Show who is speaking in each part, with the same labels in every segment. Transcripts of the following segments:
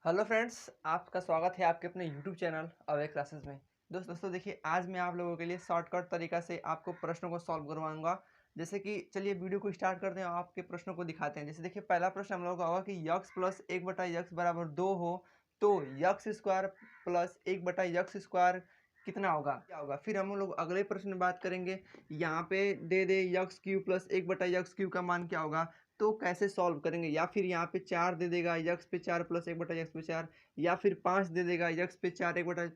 Speaker 1: Hello friends, आपका स्वागत है आपके अपने यूट्यूब चैनल अवे क्लासेस में। दोस्तों देखिए, आज मैं आप लोगों के लिए शॉर्टकट तरीका से आपको प्रश्नों को सॉल्व करवाऊंगा। जैसे कि चलिए वीडियो को स्टार्ट करते हैं और आपके प्रश्नों को दिखाते हैं। जैसे देखिए, पहला प्रश्न हम लोगों का होगा कि यक्स प्लस एक बटा यक्स बराबर 2 हो तो यक्स स्क्वायर प्लस एक बटा यक्स स्क्वायर कितना होगा, क्या होगा। फिर हम लोग अगले प्रश्न में बात करेंगे, यहाँ पे दे दे यक्स क्यू प्लस एक बटा यक्स क्यू का मान क्या होगा, तो कैसे सॉल्व करेंगे। या फिर यहाँ पे 4 दे देगा यक्स पे 4 प्लस एक बटा यक्स पे 4, या फिर 5 दे देगा यक्स पे 4 एक बटा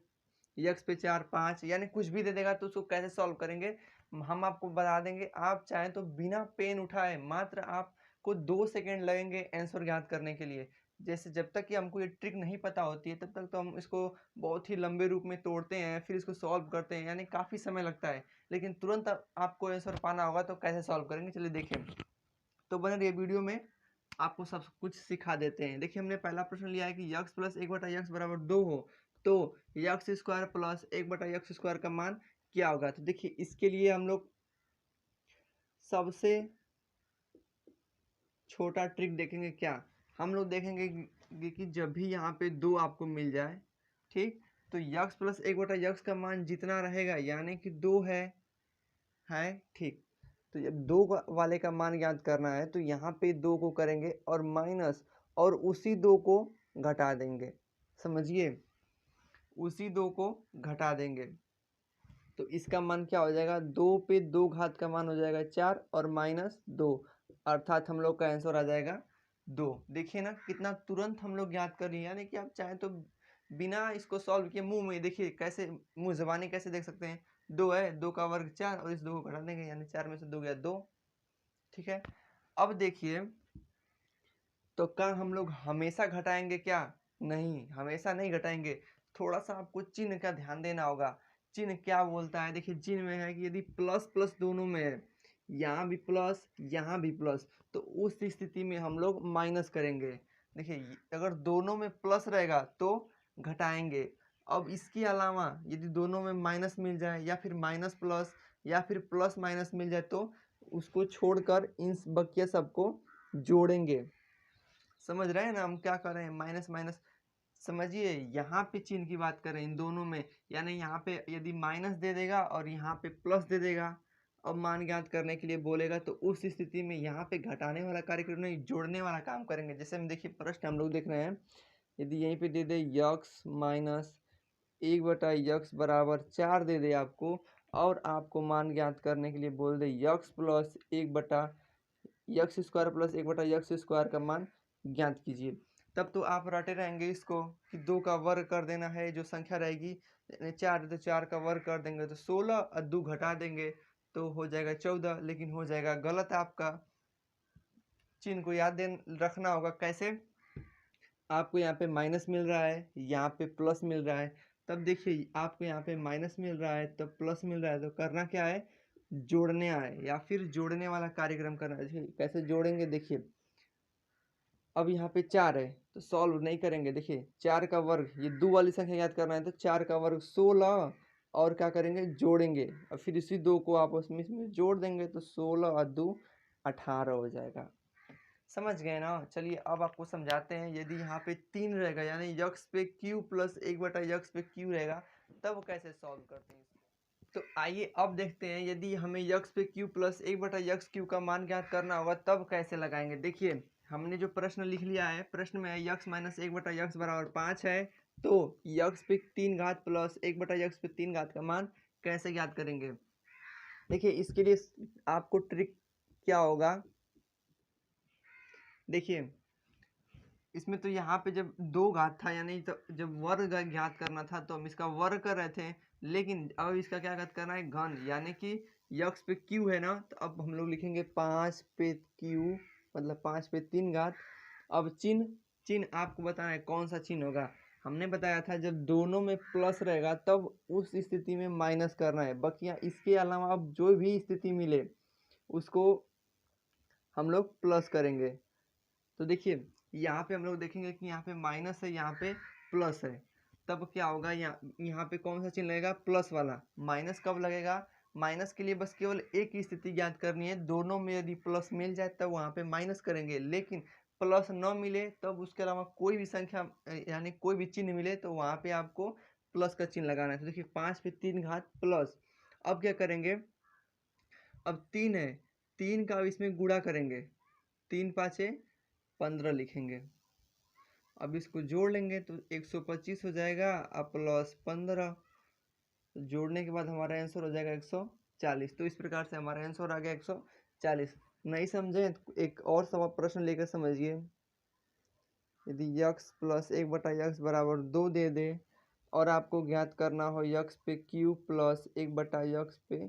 Speaker 1: यक्स पे 4 5, यानी कुछ भी दे देगा तो उसको कैसे सॉल्व करेंगे हम आपको बता देंगे। आप चाहें तो बिना पेन उठाए मात्र आपको 2 सेकेंड लगेंगे आंसर ज्ञात करने के लिए। जैसे जब तक कि हमको ये ट्रिक नहीं पता होती है तब तक तो हम इसको बहुत ही लंबे रूप में तोड़ते हैं, फिर इसको सॉल्व करते हैं, यानी काफ़ी समय लगता है। लेकिन तुरंत आपको आंसर पाना होगा तो कैसे सॉल्व करेंगे, चलिए देखें। तो बने रहिए वीडियो में, आपको सब कुछ सिखा देते हैं। देखिए, हमने पहला प्रश्न लिया है कि यक्स प्लस एक बटा यक्स बराबर 2 हो तो यक्स स्क्वायर प्लस एक बटा यक्स स्क्वायर का मान क्या होगा। तो देखिए, इसके लिए हम लोग सबसे छोटा ट्रिक देखेंगे। क्या हम लोग देखेंगे कि जब भी यहाँ पे 2 आपको मिल जाए, ठीक, तो यक्स प्लस एक बटा यक्स का मान जितना रहेगा यानी कि 2 है, ठीक। तो जब 2 वाले का मान ज्ञात करना है तो यहाँ पे 2 को करेंगे और माइनस, और उसी 2 को घटा देंगे। समझिए, उसी 2 को घटा देंगे तो इसका मान क्या हो जाएगा, 2 पे 2 घात का मान हो जाएगा 4 और माइनस 2, अर्थात हम लोग का आंसर आ जाएगा 2। देखिए ना, कितना तुरंत हम लोग ज्ञात कर लिए। यानी कि आप चाहें तो बिना इसको सॉल्व किए मुंह में देखिए, कैसे मुंह जबानी कैसे देख सकते हैं। 2 है, 2 का वर्ग 4 और इस 2 को घटा देंगे, यानी 4 में से 2 गया 2। ठीक है, अब देखिए, तो क्या हम लोग हमेशा घटाएंगे क्या, नहीं, हमेशा नहीं घटाएंगे। थोड़ा सा आपको चिन्ह का ध्यान देना होगा। चिन्ह क्या बोलता है, देखिए चिन्ह में है कि यदि प्लस प्लस दोनों में है, यहाँ भी प्लस यहाँ भी प्लस, तो उस स्थिति में हम लोग माइनस करेंगे। देखिए, अगर दोनों में प्लस रहेगा तो घटाएंगे। अब इसके अलावा यदि दोनों में माइनस मिल जाए या फिर माइनस प्लस या फिर प्लस माइनस मिल जाए तो उसको छोड़कर इन बकिया सबको जोड़ेंगे। समझ रहे हैं ना हम क्या कर रहे हैं, माइनस माइनस। समझिए, यहाँ पे चिन्ह की बात करें इन दोनों में, यानी यहाँ पे यदि माइनस दे देगा और यहाँ पे प्लस दे देगा, अब मान ज्ञात करने के लिए बोलेगा तो उस स्थिति में यहाँ पे घटाने वाला कार्यक्रम नहीं, जोड़ने वाला काम करेंगे। जैसे हम देखिए, प्रश्न हम लोग देख रहे हैं, यदि यहीं पे दे दे यक्स माइनस एक बटा यक्स बराबर 4 दे दे आपको, और आपको मान ज्ञात करने के लिए बोल दे यक्स प्लस एक बटा यक्स स्क्वायर प्लस एक बटा यक्स स्क्वायर का मान ज्ञात कीजिए, तब तो आप रटे रहेंगे इसको कि 2 का वर्ग कर देना है, जो संख्या रहेगी 4 तो 4 का वर्ग कर देंगे तो 16 और 2 घटा देंगे तो हो जाएगा 14, लेकिन हो जाएगा गलत आपका। चिन्ह को याद रखना होगा। कैसे, आपको यहाँ पे माइनस मिल रहा है, यहाँ पे प्लस मिल रहा है, तब देखिए आपको यहाँ पे माइनस मिल रहा है तब प्लस मिल रहा है, तो करना क्या है, जोड़ने आए या फिर जोड़ने वाला कार्यक्रम करना है। कैसे जोड़ेंगे, देखिए अब यहाँ पे 4 है तो सॉल्व नहीं करेंगे। देखिए, 4 का वर्ग, ये 2 वाली संख्या याद करना है तो 4 का वर्ग 16, और क्या करेंगे, जोड़ेंगे, और फिर इसी 2 को आपस में इसमें जोड़ देंगे तो 16 और 2 18 हो जाएगा। समझ गए ना। चलिए अब आपको समझाते हैं, यदि यहाँ पे 3 रहेगा यानी यक्स पे क्यू प्लस एक बटा यक्स पे क्यू रहेगा, तब कैसे सॉल्व करते हैं इसको। तो आइए अब देखते हैं, यदि हमें यक्स पे क्यू प्लस एक बटा यक्स क्यू का मान ज्ञात करना होगा तब कैसे लगाएंगे। देखिए, हमने जो प्रश्न लिख लिया है, प्रश्न में है यक्स माइनस एक बटा यक्स बराबर 5 है तो यक्स पे 3 घात प्लस एक बटा यक्स पे 3 घात का मान कैसे ज्ञात करेंगे। देखिए, इसके लिए आपको ट्रिक क्या होगा, देखिए इसमें तो यहाँ पे जब 2 घात था, यानी तो जब वर्ग ज्ञात करना था तो हम इसका वर्ग कर रहे थे, लेकिन अब इसका क्या ज्ञात करना है, घन, यानी कि यक्स पे क्यू है ना, तो अब हम लोग लिखेंगे 5 पे क्यू, मतलब 5 पे 3 घात। अब चिन्ह, चिन्ह आपको बताना है कौन सा चिन्ह होगा। हमने बताया था जब दोनों में प्लस रहेगा तब उस स्थिति में माइनस करना है, बकिया इसके अलावा अब जो भी स्थिति मिले उसको हम लोग प्लस करेंगे। तो देखिए, यहाँ पे हम लोग देखेंगे कि यहाँ पे माइनस है, यहाँ पे प्लस है, तब क्या होगा, यहाँ पे कौन सा चिन्ह लगेगा, प्लस वाला। माइनस कब लगेगा, माइनस के लिए बस केवल एक ही स्थिति ज्ञात करनी है, दोनों में यदि प्लस मिल जाए तब वहाँ पे माइनस करेंगे, लेकिन प्लस न मिले तब उसके अलावा कोई भी संख्या यानी कोई भी चिन्ह मिले तो वहाँ पे आपको प्लस का चिन्ह लगाना है। तो देखिए 5 पे 3 घात प्लस, अब क्या करेंगे, अब 3 है, 3 का अब इसमें गुणा करेंगे, 3 पाँचे 15 लिखेंगे। अब इसको जोड़ लेंगे तो 125 हो जाएगा अब प्लस 15, तो जोड़ने के बाद हमारा आंसर हो जाएगा 140। तो इस प्रकार से हमारा आंसर आ गया 140। नहीं समझे तो एक और सवाल प्रश्न लेकर समझिए। यदि यक्स प्लस 1/x बराबर 2 दे दे और आपको ज्ञात करना हो यक्स पे क्यू प्लस 1/x पे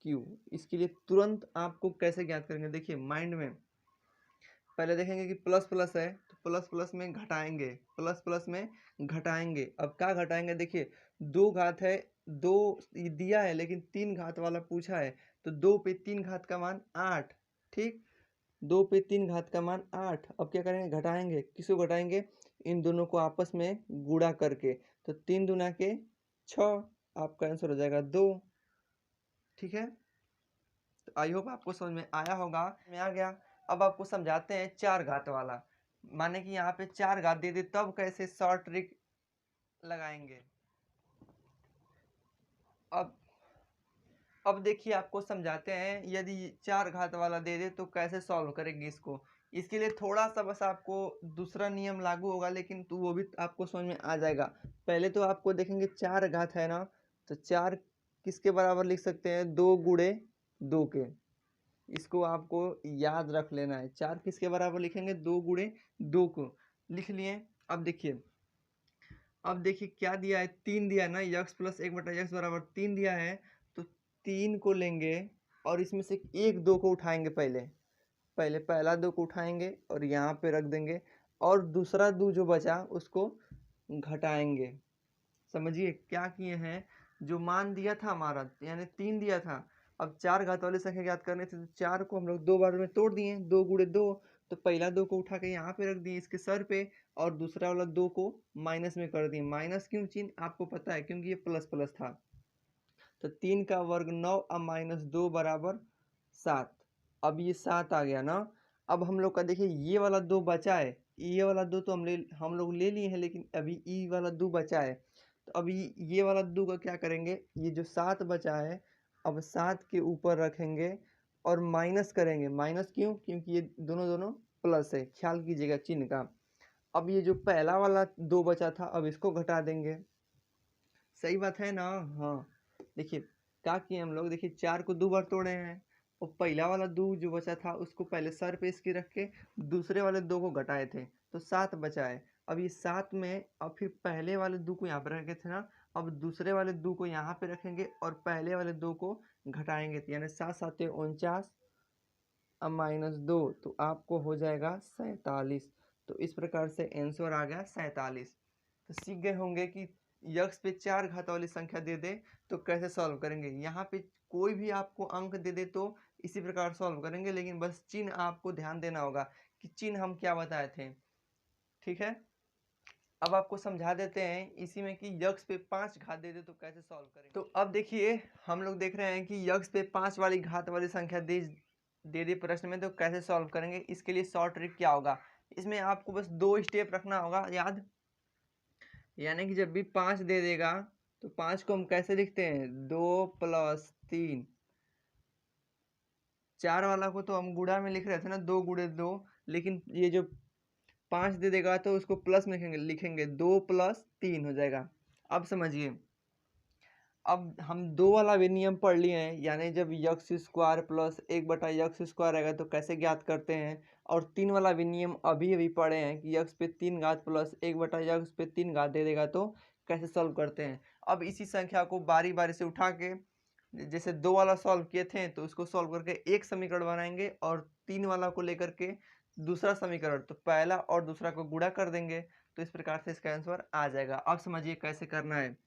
Speaker 1: क्यू, इसके लिए तुरंत आपको कैसे ज्ञात करेंगे, देखिए माइंड में पहले देखेंगे कि प्लस प्लस है तो प्लस प्लस में घटाएंगे, प्लस प्लस में घटाएंगे। अब क्या घटाएंगे, देखिए 2 घात है, 2 दिया है लेकिन 3 घात वाला पूछा है, तो 2 पे 3 घात का मान 8, ठीक, 2 पे 3 घात का मान 8। अब क्या करेंगे, घटाएंगे, किसको घटाएंगे, इन दोनों को आपस में गुणा करके, तो 3 दूना के 6, आपका आंसर हो जाएगा 2, ठीक है। तो आई होप आपको समझ में आया होगा, में आ गया। अब आपको समझाते हैं 4 घात वाला, माने कि यहाँ पे 4 घात दे दे तब कैसे शॉर्ट ट्रिक लगाएंगे। अब देखिए आपको समझाते हैं, यदि 4 घात वाला दे दे तो कैसे सॉल्व करेंगे इसको। इसके लिए थोड़ा सा बस आपको दूसरा नियम लागू होगा, लेकिन तो वो भी आपको समझ में आ जाएगा। पहले तो आपको देखेंगे 4 घात है ना, तो 4 किसके बराबर लिख सकते हैं, 2 गुणे 2 के, इसको आपको याद रख लेना है। 4 किसके बराबर लिखेंगे, 2 गुणे 2 को लिख लिए। अब देखिए क्या दिया है, 3 दिया है ना, यक्स प्लस 1/x बराबर 3 दिया है, तो 3 को लेंगे और इसमें से एक 2 को उठाएंगे, पहले पहला 2 को उठाएंगे और यहाँ पे रख देंगे, और दूसरा 2 जो बचा उसको घटाएंगे। समझिए क्या किए हैं, जो मान दिया था हमारा यानी 3 दिया था, अब 4 घात वाली संख्या ज्ञात करनी थी, तो 4 को हम लोग 2 बार में तोड़ दिए, 2 गुणे 2, तो पहला 2 को उठा के यहाँ पे रख दिए इसके सर पे, और दूसरा वाला 2 को माइनस में कर दिए। माइनस क्यों चिन्ह आपको पता है, क्योंकि ये प्लस प्लस था। तो 3 का वर्ग 9 अब -2 बराबर 7। अब ये 7 आ गया ना। अब हम लोग का देखिए ये वाला 2 बचा है, ये वाला 2 तो हम लोग ले लिए हैं, लेकिन अभी ई वाला 2 बचा है। तो अभी ये वाला 2 का क्या करेंगे, ये जो 7 बचा है अब 7 के ऊपर रखेंगे और माइनस करेंगे। माइनस क्यों, क्योंकि ये दोनों दोनों प्लस है, ख्याल कीजिएगा चिन्ह का। अब ये जो पहला वाला 2 बचा था अब इसको घटा देंगे, सही बात है ना। हाँ देखिए क्या किए हम लोग, देखिए 4 को 2 बार तोड़े हैं, और पहला वाला 2 जो बचा था उसको पहले सर पे इसके रख के दूसरे वाले 2 को घटाए थे, तो 7 बचा है। अब ये 7 में अब फिर पहले वाले 2 को यहाँ पर रखे थे ना, अब दूसरे वाले 2 को यहाँ पे रखेंगे और पहले वाले 2 को घटाएंगे, तो यानी 7 7 49 अब -2, तो आपको हो जाएगा 47। तो इस प्रकार से आंसर आ गया 47। तो सीख गए होंगे कि यक्स पे 4 घात वाली संख्या दे दे तो कैसे सॉल्व करेंगे। यहाँ पे कोई भी आपको अंक दे दे तो इसी प्रकार सॉल्व करेंगे, लेकिन बस चिन्ह आपको ध्यान देना होगा कि चिन्ह हम क्या बताए थे, ठीक है। अब आपको समझा देते हैं इसी में कि यक्स पे 5 घात दे दे तो कैसे सॉल्व करेंगे। तो अब देखिए हम लोग देख रहे हैं कि यक्स पे 5 वाली घात वाली संख्या दे दी प्रश्न में, तो कैसे सॉल्व करेंगे। इसके लिए शॉर्ट ट्रिक क्या होगा, इसमें आपको बस 2 स्टेप रखना होगा याद, यानी कि जब भी 5 दे देगा तो 5 को हम कैसे लिखते हैं, 2 + 3। 4 वाला को तो हम गुणा में लिख रहे थे ना, 2 गुणे 2, लेकिन ये जो 5 दे देगा तो उसको प्लस में लिखेंगे 2 + 3 हो जाएगा। अब समझिए, अब हम 2 वाला भी नियम पढ़ लिए हैं, यानी जब x square plus 1/x square आएगा तो कैसे ज्ञात करते हैं, और 3 वाला भी नियम अभी पढ़े हैं कि यक्स पे 3 घात प्लस 1/x पे 3 घात दे देगा तो कैसे सॉल्व करते हैं। अब इसी संख्या को बारी बारी से उठा के, जैसे 2 वाला सॉल्व किए थे तो उसको सॉल्व करके एक समीकरण बनाएंगे, और 3 वाला को लेकर के दूसरा समीकरण, तो पहला और दूसरा को गुणा कर देंगे, तो इस प्रकार से इसका आंसर आ जाएगा। अब समझिए कैसे करना है।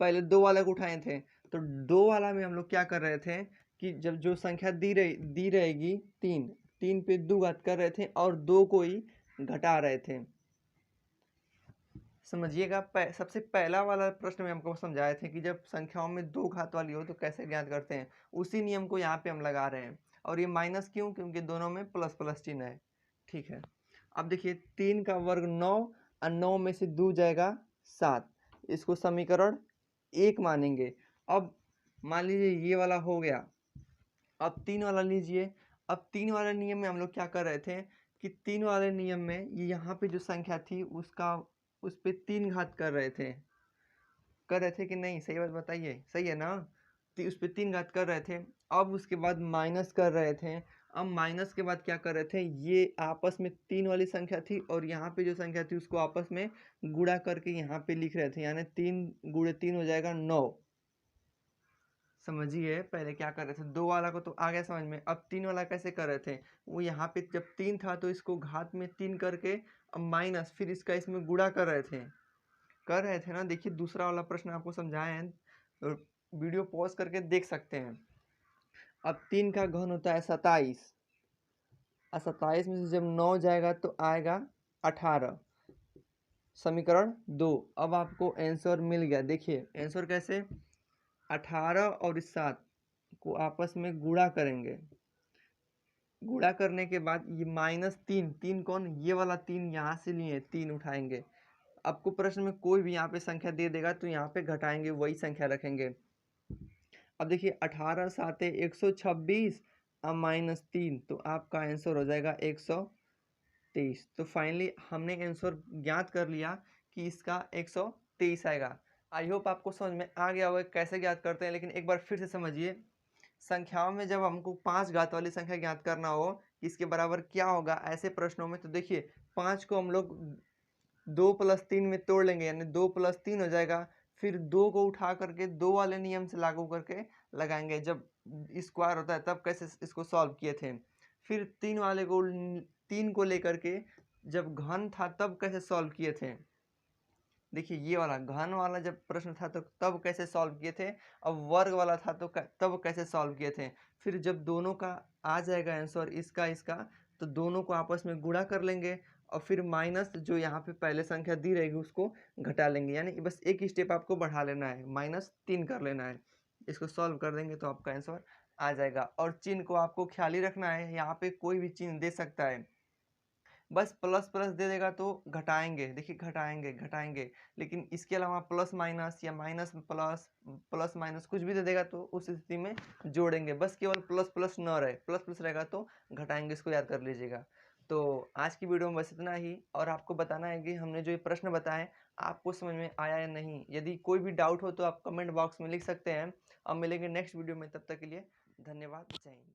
Speaker 1: पहले 2 वाला को उठाए थे, तो 2 वाला में हम लोग क्या कर रहे थे कि जब जो संख्या दी रहेगी 3 पे 2 घात कर रहे थे और 2 को ही घटा रहे थे। समझिएगा सबसे पहला वाला प्रश्न में हमको समझाए थे कि जब संख्याओं में 2 घात वाली हो तो कैसे ज्ञात करते हैं, उसी नियम को यहाँ पे हम लगा रहे हैं। और ये माइनस क्यों, क्योंकि दोनों में प्लस प्लस चिन्ह है, ठीक है। अब देखिए 3 का वर्ग 9 और 9 में से 2 जाएगा 7, इसको समीकरण 1 मानेंगे। अब मान लीजिए ये वाला हो गया, अब 3 वाला लीजिए। अब 3 वाले नियम में हम लोग क्या कर रहे थे कि 3 वाले नियम में ये यहाँ पे जो संख्या थी उसका उस पे 3 घात कर रहे थे कि नहीं? सही बात बताइए, सही है ना? तो उस पे 3 घात कर रहे थे। अब उसके बाद माइनस कर रहे थे। अब माइनस के बाद क्या कर रहे थे, ये आपस में 3 वाली संख्या थी और यहाँ पे जो संख्या थी उसको आपस में गुणा करके यहाँ पे लिख रहे थे, यानी 3 गुणे 3 हो जाएगा 9। समझिए पहले क्या कर रहे थे, 2 वाला को तो आ गया समझ में। अब 3 वाला कैसे कर रहे थे, वो यहाँ पे जब 3 था तो इसको घात में 3 करके अब माइनस, फिर इसका इसमें गुणा कर रहे थे ना। देखिए दूसरा वाला प्रश्न आपको समझाए हैं, तो वीडियो पॉज करके देख सकते हैं। अब 3 का घन होता है 27, और 27 में से जब 9 जाएगा तो आएगा 18, समीकरण 2। अब आपको आंसर मिल गया। देखिए आंसर कैसे, 18 और 7 को आपस में गुणा करेंगे। गुणा करने के बाद ये -3, 3 कौन, ये वाला 3 यहाँ से लिए 3 उठाएंगे। आपको प्रश्न में कोई भी यहाँ पे संख्या दे देगा तो यहाँ पे घटाएंगे, वही संख्या रखेंगे। अब देखिए 18 साते 126 और -3, तो आपका आंसर हो जाएगा 123। तो फाइनली हमने आंसर ज्ञात कर लिया कि इसका 123 आएगा। आई होप आपको समझ में आ गया होगा कैसे ज्ञात करते हैं, लेकिन एक बार फिर से समझिए। संख्याओं में जब हमको 5 घात वाली संख्या ज्ञात करना हो कि इसके बराबर क्या होगा ऐसे प्रश्नों में, तो देखिए 5 को हम लोग 2 + 3 में तोड़ लेंगे, यानी 2 + 3 हो जाएगा। फिर 2 को उठा करके 2 वाले नियम से लागू करके लगाएंगे, जब स्क्वायर होता है तब कैसे इसको सॉल्व किए थे। फिर 3 वाले को 3 को लेकर के जब घन था तब कैसे सॉल्व किए थे। देखिए ये वाला घन वाला जब प्रश्न था तो तब कैसे सॉल्व किए थे, अब वर्ग वाला था तो तब कैसे सॉल्व किए थे। फिर जब दोनों का आ जाएगा आंसर इसका, तो दोनों को आपस में गुणा कर लेंगे और फिर माइनस जो यहाँ पे पहले संख्या दी रहेगी उसको घटा लेंगे, यानी बस एक स्टेप आपको बढ़ा लेना है, -3 कर लेना है। इसको सॉल्व कर देंगे तो आपका आंसर आ जाएगा। और चिन्ह को आपको ख्याल ही रखना है, यहाँ पे कोई भी चिन्ह दे सकता है, बस प्लस प्लस दे देगा तो घटाएंगे। देखिए घटाएंगे, लेकिन इसके अलावा प्लस माइनस या माइनस प्लस, प्लस माइनस कुछ भी दे देगा तो उस स्थिति में जोड़ेंगे। बस केवल प्लस प्लस न रहे, प्लस प्लस रहेगा तो घटाएंगे, इसको याद कर लीजिएगा। तो आज की वीडियो में बस इतना ही, और आपको बताना है कि हमने जो ये प्रश्न बताए आपको समझ में आया या नहीं। यदि कोई भी डाउट हो तो आप कमेंट बॉक्स में लिख सकते हैं। अब मिलेंगे नेक्स्ट वीडियो में, तब तक के लिए धन्यवाद, जय हिंद।